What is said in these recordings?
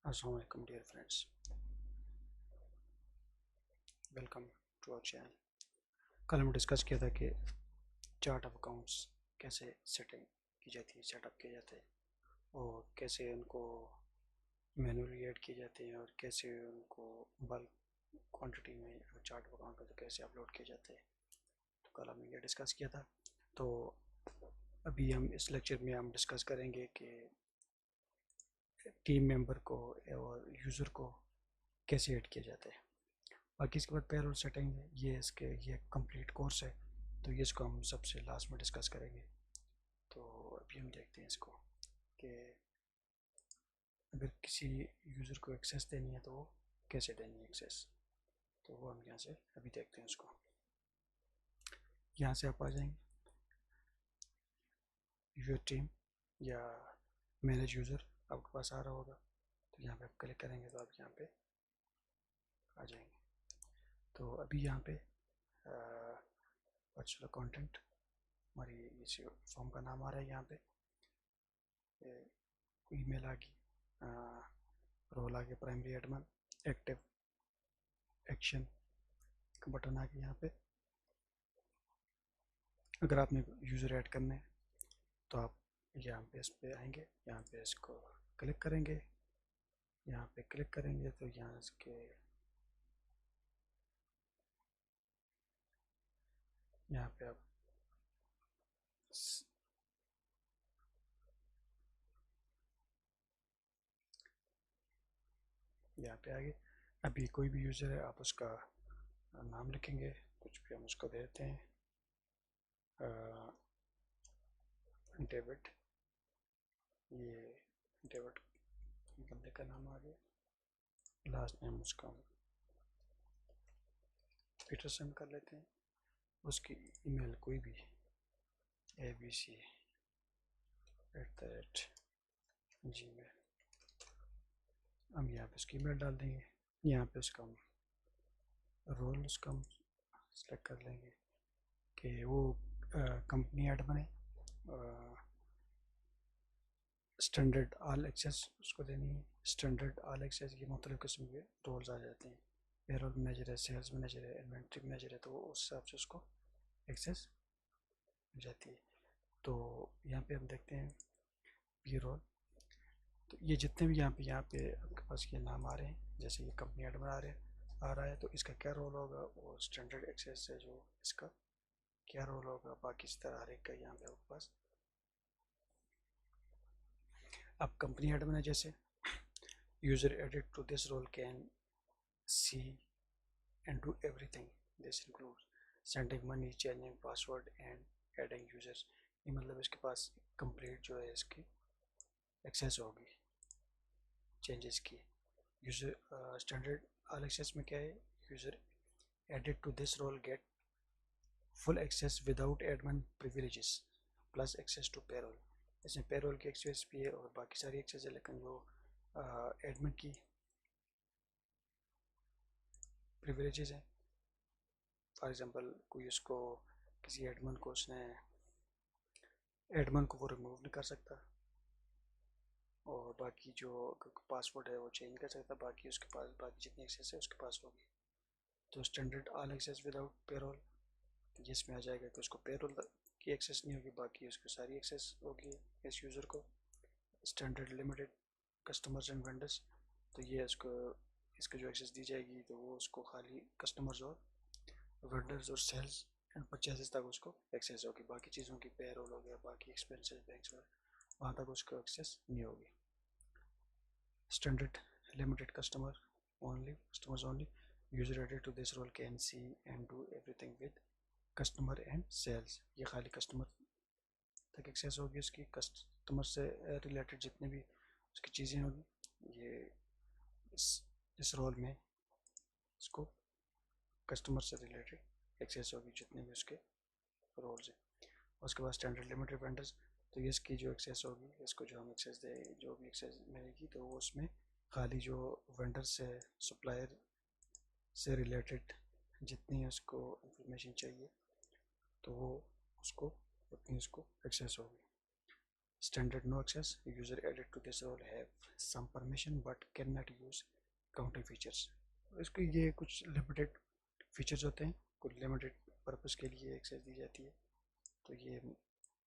Assalamu alaikum dear friends, welcome to our channel. कल हम discuss किया था कि चार्ट ऑफ अकाउंट्स कैसे सेटिंग की जाती है, सेटअप किए जाते हैं और कैसे उनको मैनुअली ऐड किए जाते हैं और कैसे उनको बल्क क्वांटिटी में चार्ट ऑफ अकाउंट में तो कैसे अपलोड किए जाते हैं। तो कल हमने ये डिस्कस किया था। तो अभी हम इस लेक्चर में हम डिस्कस करेंगे कि टीम मेंबर को और यूज़र को कैसे ऐड किया जाता है। बाकी इसके बाद पेरोल सेटिंग है, ये कंप्लीट कोर्स है, तो ये इसको हम सबसे लास्ट में डिस्कस करेंगे। तो अभी हम देखते हैं इसको कि अगर किसी यूज़र को एक्सेस देनी है तो वो कैसे देनी है एक्सेस। तो वो हम यहाँ से अभी देखते हैं उसको। यहाँ से आप आ जाएंगे यूज़र टीम या मैनेज यूज़र आपके पास आ रहा होगा, तो यहाँ पे आप क्लिक करेंगे तो आप यहाँ पे आ जाएंगे। तो अभी यहाँ पे वर्चुअल कंटेंट हमारी इस फॉर्म का नाम आ रहा है। यहाँ पे ईमेल आ गई, रोल आ गया प्राइमरी एडमिन, एक्टिव एक्शन का बटन आ गया। यहाँ पे अगर आपने यूज़र ऐड करना है तो आप यहाँ पे इस पे आएंगे, यहाँ पे इसको क्लिक करेंगे, यहाँ पे क्लिक करेंगे तो यहाँ इसके यहाँ पे आप यहाँ पे आगे अभी कोई भी यूज़र है आप उसका नाम लिखेंगे, कुछ भी हम उसको दे देते हैं डेविड। ये डेविड बंदे का नाम आ गया, लास्ट नेम उसका पीटरसन कर लेते हैं। उसकी ईमेल कोई भी abc@gmail, हम यहाँ पे उसकी ईमेल डाल देंगे। यहाँ पे उसका रोल उसका हम सेलेक्ट कर लेंगे कि वो कंपनी एडमिन है। स्टैंडर्ड ऑल एक्सेस उसको देनी है। स्टैंडर्ड ऑल एक्सेस ये मुख्तलिफ किस्म के रोल्स आ जाते हैं। पेरोल मैनेजर है, सेल्स मैनेजर है, इन्वेंट्री मैनेजर है, तो उस हिसाब से उसको एक्सेस मिल जाती है। तो यहाँ पे हम देखते हैं ये रोल, तो ये जितने भी यहाँ पे आपके पास ये नाम आ रहे हैं, जैसे ये कंपनी एडमिन आ रहा है तो इसका क्या रोल होगा, और स्टैंडर्ड एक्सेस से जो इसका क्या रोल होगा, बाकी इस तरह हर एक का यहाँ पे आपके पास। अब कंपनी एडमिन है, जैसे user added to this role can see and do everything, this include sending money, changing password and adding users. ये मतलब इसके पास कंप्लीट जो है इसकी एक्सेस होगी चेंजेस की। यूजर स्टैंडर्ड ऑल एक्सेस में क्या है, user added to this role get full access without admin privileges plus access to payroll. इसमें पेरोल की एक्सेस भी है और बाकी सारी एक्सेस है, लेकिन जो एडमिन की प्रिविलेजेस हैं, फॉर एग्जांपल कोई उसको किसी एडमिन को वो रिमूव नहीं कर सकता, और बाकी जो पासवर्ड है वो चेंज कर सकता, बाकी उसके पास बाकी जितनी एक्सेस है उसके पास होगी। तो standard all access without payroll जिसमें आ जाएगा कि उसको पेरोल की एक्सेस नहीं होगी, बाकी उसको सारी एक्सेस होगी इस यूज़र को। Standard limited customers and vendors, तो ये इसको इसको जो एक्सेस दी जाएगी तो वो उसको खाली कस्टमर्स और वेंडर्स और सेल्स एंड परचेसेस तक उसको एक्सेस होगी, बाकी चीज़ों की पेरोल हो गया, बाकी एक्सपेंसेस बैंक्स वहाँ तक उसको एक्सेस नहीं होगी। Standard limited customers only, user added to this role can see and do everything with customer and sales, ये खाली कस्टमर तक एक्सेस होगी, उसकी कस्टमर से रिलेटेड जितनी भी उसकी चीज़ें होगी ये इस इस रोल में इसको कस्टमर से रिलेटेड एक्सेस होगी जितने भी उसके रोल्स हैं। उसके बाद स्टैंडर्ड लिमिटेड वेंडर्स, तो ये इसकी जो एक्सेस होगी, इसको जो हम एक्सेस दे जो भी एक्सेस मिलेगी तो वो उसमें खाली जो वेंडर से सप्लायर से रिलेटेड जितनी उसको इंफॉर्मेशन चाहिए तो वो उसको उतनी उसको एक्सेस होगी। Standard no access user added to this role have some permission but can not use counting features. इसको ये कुछ लिमिटेड फीचर्स होते हैं, कुछ लिमिटेड पर्पस के लिए एक्सेस दी जाती है। तो ये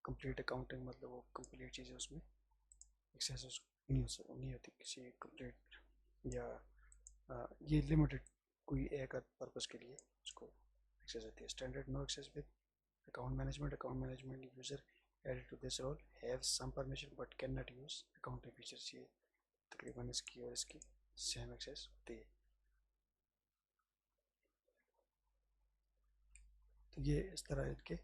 कंप्लीट अकाउंटिंग मतलब वो कंप्लीट चीज़ें उसमें एक्सेस नहीं होती किसी कंप्लीट या ये लिमिटेड कोई एक पर्पस के लिए उसको एक्सेस होती है। Standard no access with account management user added to this role have some permission but can not use accounting features. ये तकरीबन इसकी और इसकी सेम एक्सेस होती है। तो ये इस तरह इनके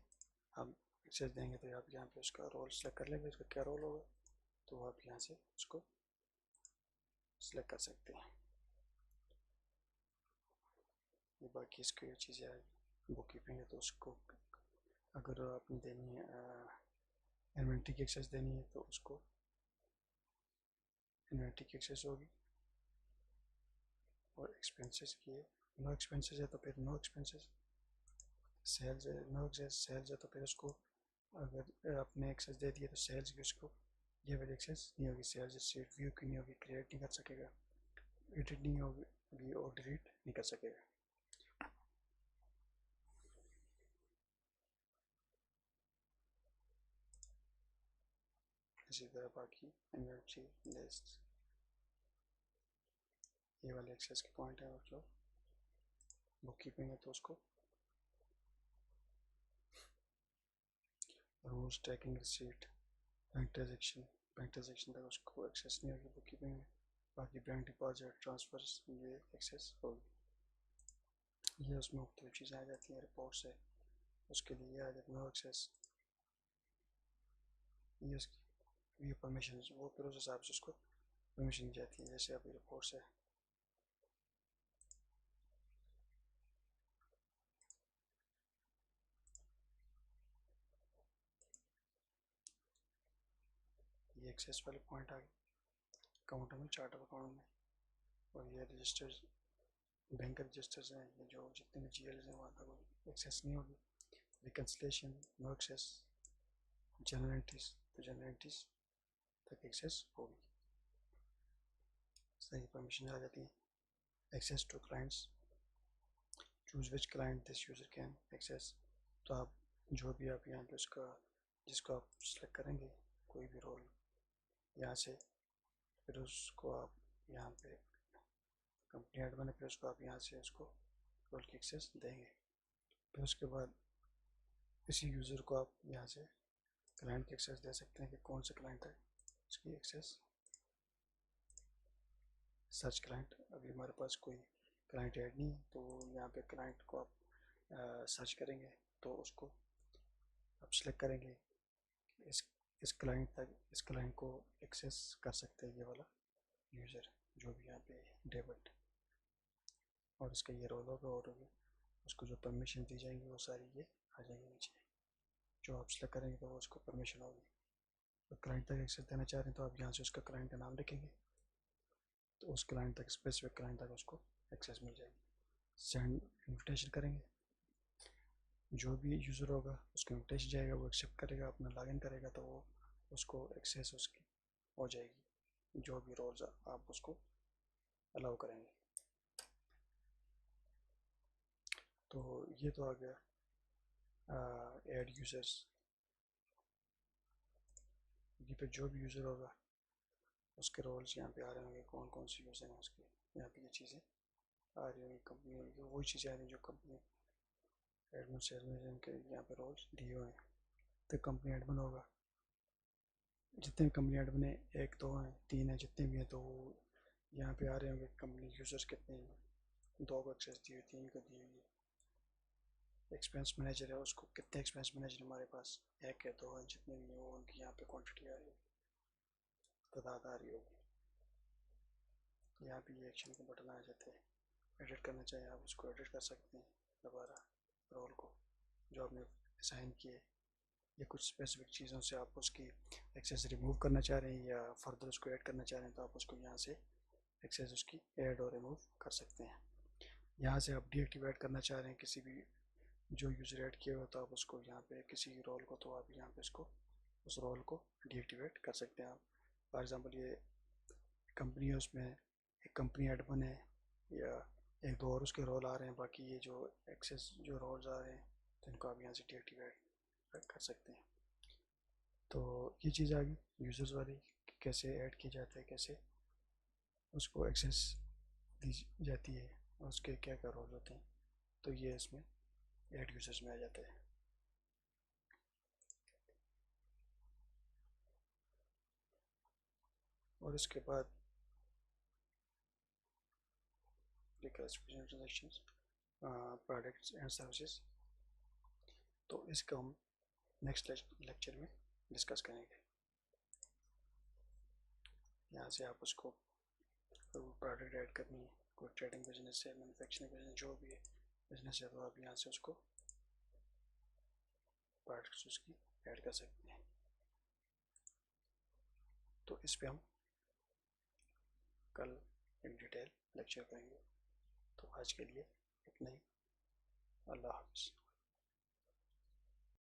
हम एक्सेस देंगे। तो आप यहाँ पे उसका रोल सेलेक्ट कर लेंगे, इसका क्या रोल होगा तो आप यहाँ से उसको सेलेक्ट कर सकते हैं। ये बाकी इसकी चीज़ें आएगी बुक कीपिंग है तो उसको अगर आपने देनी है इन्वेंट्री की एक्सेस देनी है तो उसको इन्वेंट्री की एक्सेस होगी। और एक्सपेंसेस की है, नो एक्सपेंसेस है तो फिर नो एक्सपेंसेस। सेल्स है, नो एक्सेस सेल्स है तो फिर उसको अगर आपने एक्सेस दे दिया तो सेल्स की उसको ये वाली एक्सेस नहीं होगी। सेल्स स्टेट व्यू की नहीं होगी, क्रिएट नहीं कर सकेगा, एडिट नहीं होगी और डिलीट नहीं कर सकेगा। इसी तरह बाकी इन्वेंट्री लिस्ट ये वाले एक्सेस के पॉइंट है। और जो बुक कीपिंग है तो उसको rules tracking receipt bank transaction तक उसको एक्सेस नहीं होगी बुक कीपिंग में। बाकी बैंक डिपॉजिट ट्रांसफर्स ये एक्सेस होगी। ये उसमें मुख्तलिफ चीज़ें आ जाती हैं। रिपोर्ट्स है उसके लिए आ जाती है नो एक्सेस। ये उसकी ये परमिशन वो फिर उस हिसाब से उसको परमिशन दी जाती है। जैसे अभी रिपोर्ट्स है ये एक्सेस वाले पॉइंट आ गए अकाउंट में, चार्ट ऑफ अकाउंट में। और ये रजिस्टर्स बैंक रजिस्टर्स हैं, ये जो जितने भी जी एल्स हैं वहाँ तक एक्सेस नहीं होगी। Reconciliation no access. General entries तो जनरल एंट्रीज तक एक्सेस होगी। सही परमिशन आ जाती है। Access to clients choose which client this user can access. तो आप जो भी आप यहाँ पे उसका जिसको आप सेलेक्ट करेंगे कोई भी रोल यहाँ से फिर उसको आप यहाँ पे कंपनी ऐड बने फिर उसको आप यहाँ से उसको रोल की एक्सेस देंगे। फिर उसके बाद इसी यूज़र को आप यहाँ से क्लाइंट की एक्सेस दे सकते हैं कि कौन सा क्लाइंट है उसकी एक्सेस। सर्च क्लाइंट अभी हमारे पास कोई क्लाइंट ऐड नहीं है तो यहाँ पे क्लाइंट को आप सर्च करेंगे तो उसको आप सेलेक्ट करेंगे इस इस क्लाइंट को एक्सेस कर सकते हैं ये वाला यूज़र जो भी यहाँ पे डेबिट और इसका ये रोल होगा। और उसको जो परमिशन दी जाएंगी वो सारी ये आ जाएंगी नीचे। जो आप सेलेक्ट करेंगे तो वो उसको परमिशन होगी। तो क्लाइंट तक एक्सेस देना चाह रहे हैं तो आप यहाँ से उसका क्लाइंट का नाम लिखेंगे तो उस क्लाइंट तक स्पेसिफिक क्लाइंट तक उसको एक्सेस मिल जाएगी। सेंड इन्विटेशन करेंगे, जो भी यूज़र होगा उसको इन्विटेशन जाएगा, वो एक्सेप्ट करेगा, अपना लॉगिन करेगा तो वो उसको एक्सेस उसकी हो जाएगी जो भी रोल्स आप उसको अलाउ करेंगे। तो ये तो आ गया ऐड यूज़र्स। ये पे जो भी यूज़र होगा उसके रोल्स यहाँ पे आ रहे होंगे, कौन कौन से यूज़र हैं उसके यहाँ पे ये चीज़ें आ रही होंगी। कंपनी वही चीज़ें आ रही हैं जो कंपनी एडमिन सेल्समैन के यहाँ पे रोल्स दिए हुए हैं। तो कंपनी एडमिन होगा, जितने भी कंपनी एडमिन है, एक दो हैं तीन है जितने भी हैं तो वो यहाँ पे आ रहे होंगे कंपनी यूज़र्स कितने हैं। दो को एक्सेस दी हुई, तीन को दी हुई है। एक्सपेंस मैनेजर है उसको कितने एक्सपेंस मैनेजर हमारे पास एक है दो है जितने भी हैं वो उनकी यहाँ पे क्वान्टिटी आ रही होगी, तादाद आ रही होगी। यहाँ पे ये एक्शन के बटन आ जाते हैं। एडिट करना चाहिए आप उसको एडिट कर सकते हैं दोबारा रोल को जो आपने असाइन किए या कुछ स्पेसिफिक चीज़ों से आप उसकी एक्सेस रिमूव करना चाह रहे हैं या फर्दर उसको ऐड करना चाह रहे हैं तो आप उसको यहाँ से एक्सेस उसकी ऐड और रिमूव कर सकते हैं। यहाँ से आप डीएक्टिवेट करना चाह रहे हैं किसी भी जो यूज़र ऐड किया हुआ तो आप उसको यहाँ पे किसी रोल को तो आप यहाँ पे उसको उस रोल को डीएक्टिवेट कर सकते हैं आप। फॉर एग्ज़ाम्पल ये कंपनी है, उसमें एक कंपनी एडमिन है या एक दो और उसके रोल आ रहे हैं, बाकी ये जो एक्सेस जो रोल्स आ रहे हैं तो इनको आप यहाँ से डीएक्टिवेट कर सकते हैं। तो ये चीज़ आ गई यूज़र्स वाली कि कैसे ऐड किया जाता है, कैसे उसको एक्सेस दी जाती है और उसके क्या क्या रोल होते हैं। तो ये इसमें ऐड यूज़र्स में आ जाता है। और इसके बाद ट्रांजेक्शंस, प्रोडक्ट्स एंड सर्विसेज, तो इसका हम नेक्स्ट लेक्चर में डिस्कस करेंगे। यहाँ से आप उसको प्रोडक्ट ऐड करनी है, कोई ट्रेडिंग बिजनेस है, मैन्युफैक्चरिंग बिजनेस, जो भी है बिजनेस है, तो आप यहाँ से उसको प्रोडक्ट्स उसकी ऐड कर सकते हैं। तो इस पे हम कल एक डिटेल लेक्चर करेंगे। तो आज के लिए इतना ही। अल्लाह हाफ़िज़।